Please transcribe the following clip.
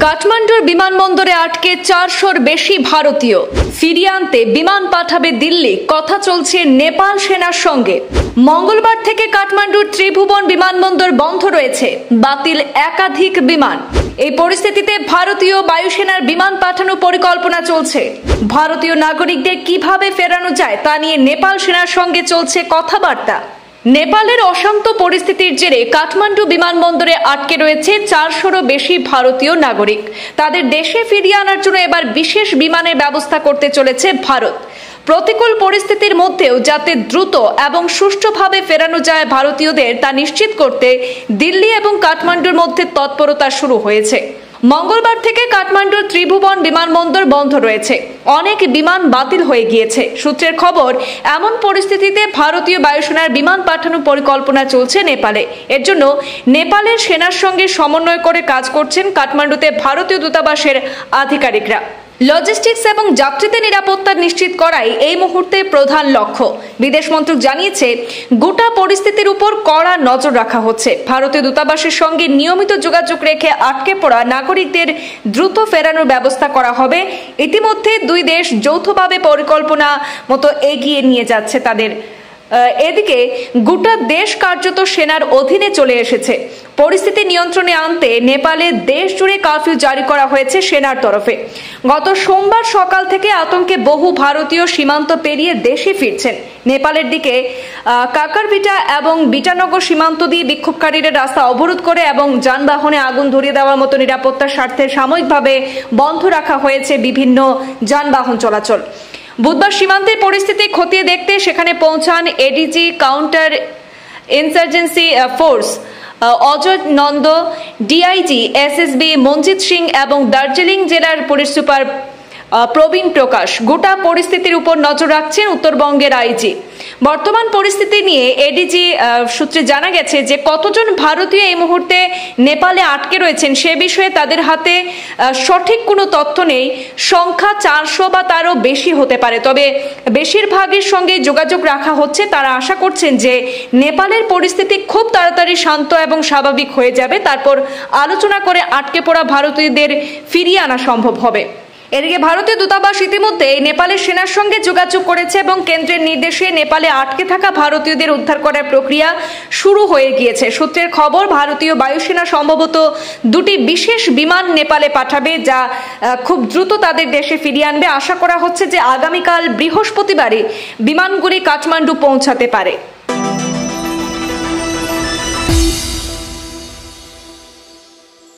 কাঠমান্ডুর বিমানবন্দরে আটকে 400-র বেশি ভারতীয় ফিরিয়ে আনতে বিমান পাঠাবে দিল্লি। কথা চলছে নেপাল সেনার সঙ্গে। মঙ্গলবার থেকে কাঠমান্ডুর ত্রিভুবন বিমানবন্দর বন্ধ রয়েছে, বাতিল একাধিক বিমান। এই পরিস্থিতিতে ভারতীয় বায়ুসেনার বিমান পাঠানোর পরিকল্পনা চলছে। ভারতীয় নাগরিকদের কিভাবে ফেরানো যায় তা নিয়ে নেপাল সেনার সঙ্গে চলছে কথাবার্তা। নেপালের অশান্ত পরিস্থিতির জেরে কাঠমান্ডু বিমানবন্দরে আটকে রয়েছে 400-রও বেশি ভারতীয় নাগরিক। তাদের দেশে ফিরিয়ে আনার জন্য এবার বিশেষ বিমানের ব্যবস্থা করতে চলেছে ভারত। প্রতিকূল পরিস্থিতির মধ্যেও যাতে দ্রুত এবং সুষ্ঠুভাবে ফেরানো যায় ভারতীয়দের তা নিশ্চিত করতে দিল্লি এবং কাঠমান্ডুর মধ্যে তৎপরতা শুরু হয়েছে। মঙ্গলবার থেকে কাঠমান্ডুর ত্রিভুবন বিমানবন্দর বন্ধ রয়েছে, অনেক বিমান বাতিল হয়ে গিয়েছে। সূত্রের খবর, এমন পরিস্থিতিতে ভারতীয় বায়ুসেনার বিমান পাঠানোর পরিকল্পনা চলছে নেপালে। এর জন্য নেপালের সেনার সঙ্গে সমন্বয় করে কাজ করছেন কাঠমান্ডুতে ভারতীয় দূতাবাসের আধিকারিকরা। লজিস্টিক্স এবং যাত্রীদের নিরাপত্তা নিশ্চিত করাই এই মুহূর্তে প্রধান লক্ষ্য। বিদেশ মন্ত্রক জানিয়েছে, গোটা পরিস্থিতির উপর কড়া নজর রাখা হচ্ছে। ভারতীয় দূতাবাসের সঙ্গে নিয়মিত যোগাযোগ রেখে আটকে পড়া নাগরিকদের দ্রুত ফেরানোর ব্যবস্থা করা হবে। ইতিমধ্যে দুই দেশ যৌথভাবে পরিকল্পনা মতো এগিয়ে নিয়ে যাচ্ছে তাদের। এদিকে গোটা দেশ কার্যত সেনার অধীনে চলে এসেছে। পরিস্থিতি নিয়ন্ত্রণে আনতে নেপালে দেশ জুড়ে কারফিউ জারি করা হয়েছে সেনার তরফে। গত সোমবার সকাল থেকে আতঙ্কে বহু ভারতীয় সীমান্ত পেরিয়ে দেশে ফিরছেন। নেপালের দিকে কাকারবিটা এবং বিটানগর সীমান্ত দিয়ে বিক্ষোভকারীরা রাস্তা অবরোধ করে এবং যানবাহনে আগুন ধরিয়ে দেওয়ার মতো নিরাপত্তার স্বার্থে সাময়িকভাবে বন্ধ রাখা হয়েছে বিভিন্ন যানবাহন চলাচল। বুধবার সীমান্তের পরিস্থিতি খতিয়ে দেখতে সেখানে পৌঁছান ADG counter insurgency force Ajay Nanda, DIG SSB Manjit Singh এবং দার্জিলিং জেলার পুলিশ সুপার প্রবীণ প্রকাশ। গোটা পরিস্থিতির উপর নজর রাখছেন উত্তরবঙ্গের আইজি। বর্তমান পরিস্থিতি নিয়ে এডিজি সূত্রে জানা গেছে যে কতজন ভারতীয় এই মুহূর্তে নেপালে আটকে রয়েছেন সে বিষয়ে তাদের হাতে সঠিক কোনো তথ্য নেই। সংখ্যা 400 বা তারও বেশি হতে পারে, তবে বেশিরভাগের সঙ্গে যোগাযোগ রাখা হচ্ছে। তারা আশা করছেন যে নেপালের পরিস্থিতি খুব তাড়াতাড়ি শান্ত এবং স্বাভাবিক হয়ে যাবে, তারপর আলোচনা করে আটকে পড়া ভারতীয়দের ফিরিয়ে আনা সম্ভব হবে। এদিকে ভারতীয় দূতাবাস ইতিমধ্যে নেপালের সেনার সঙ্গে যোগাযোগ করেছে এবং কেন্দ্রের নির্দেশে নেপালে আটকে থাকা ভারতীয়দের উদ্ধার করার প্রক্রিয়া শুরু হয়ে গিয়েছে। সূত্রের খবর, ভারতীয় বায়ুসেনা সম্ভবত দুটি বিশেষ বিমান নেপালে পাঠাবে, যা খুব দ্রুত তাদের দেশে ফিরিয়ে আনবে। আশা করা হচ্ছে যে আগামীকাল বৃহস্পতিবারে বিমানগুলি কাঠমান্ডু পৌঁছাতে পারে।